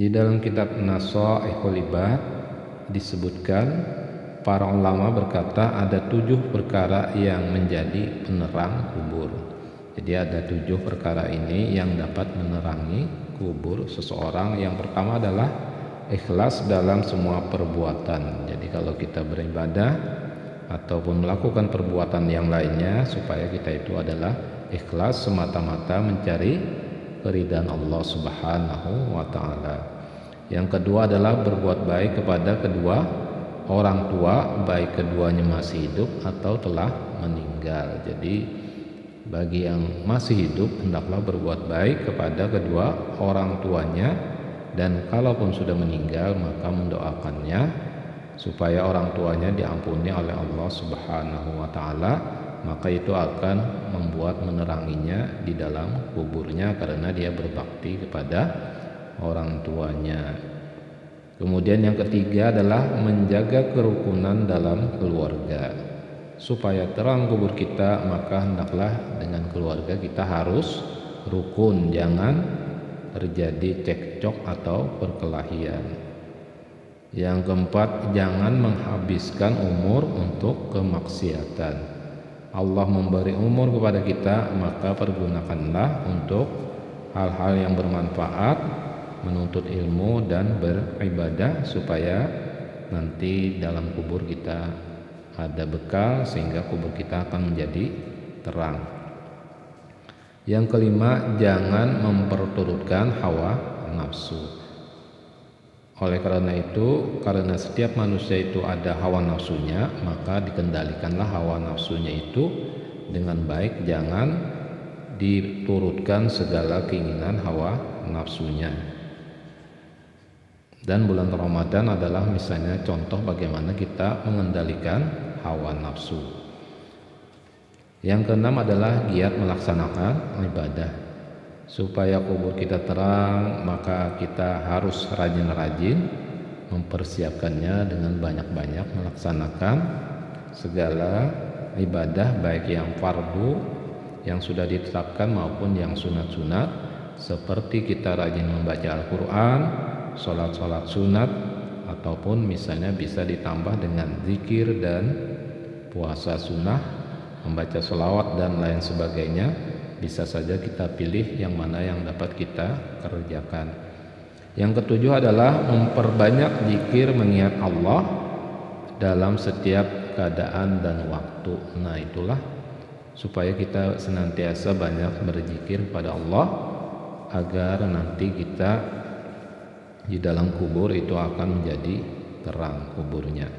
Di dalam kitab Nasaihul Ibad disebutkan para ulama berkata ada 7 perkara yang menjadi penerang kubur. Jadi ada 7 perkara ini yang dapat menerangi kubur seseorang. Yang pertama adalah ikhlas dalam semua perbuatan. Jadi kalau kita beribadah ataupun melakukan perbuatan yang lainnya, supaya kita itu adalah ikhlas semata-mata mencari keridhaan Allah Subhanahu wa taala. Yang kedua adalah berbuat baik kepada kedua orang tua, baik keduanya masih hidup atau telah meninggal. Jadi bagi yang masih hidup hendaklah berbuat baik kepada kedua orang tuanya, dan kalaupun sudah meninggal maka mendoakannya supaya orang tuanya diampuni oleh Allah Subhanahu wa taala, maka itu akan membuat meneranginya di dalam kuburnya karena dia berbakti kepada orang tuanya. Kemudian yang ketiga adalah menjaga kerukunan dalam keluarga. Supaya terang kubur kita, maka hendaklah dengan keluarga kita harus rukun, jangan terjadi cekcok atau perkelahian. Yang keempat, jangan menghabiskan umur untuk kemaksiatan. Allah memberi umur kepada kita, maka pergunakanlah untuk hal-hal yang bermanfaat, menuntut ilmu dan beribadah, supaya nanti dalam kubur kita ada bekal sehingga kubur kita akan menjadi terang. Yang kelima, jangan memperturutkan hawa nafsu. Oleh karena itu, karena setiap manusia itu ada hawa nafsunya, maka dikendalikanlah hawa nafsunya itu dengan baik, jangan diturutkan segala keinginan hawa nafsunya. Dan bulan Ramadan adalah misalnya contoh bagaimana kita mengendalikan hawa nafsu. Yang keenam adalah giat melaksanakan ibadah. Supaya kubur kita terang, maka kita harus rajin-rajin mempersiapkannya dengan banyak-banyak melaksanakan segala ibadah, baik yang fardu yang sudah ditetapkan maupun yang sunat-sunat, seperti kita rajin membaca Al-Quran, sholat-sholat sunat, ataupun misalnya bisa ditambah dengan zikir dan puasa sunnah, membaca sholawat dan lain sebagainya. Bisa saja kita pilih yang mana yang dapat kita kerjakan. Yang ketujuh adalah memperbanyak zikir mengingat Allah dalam setiap keadaan dan waktu. Nah, itulah supaya kita senantiasa banyak berzikir kepada Allah, agar nanti kita di dalam kubur itu akan menjadi terang kuburnya.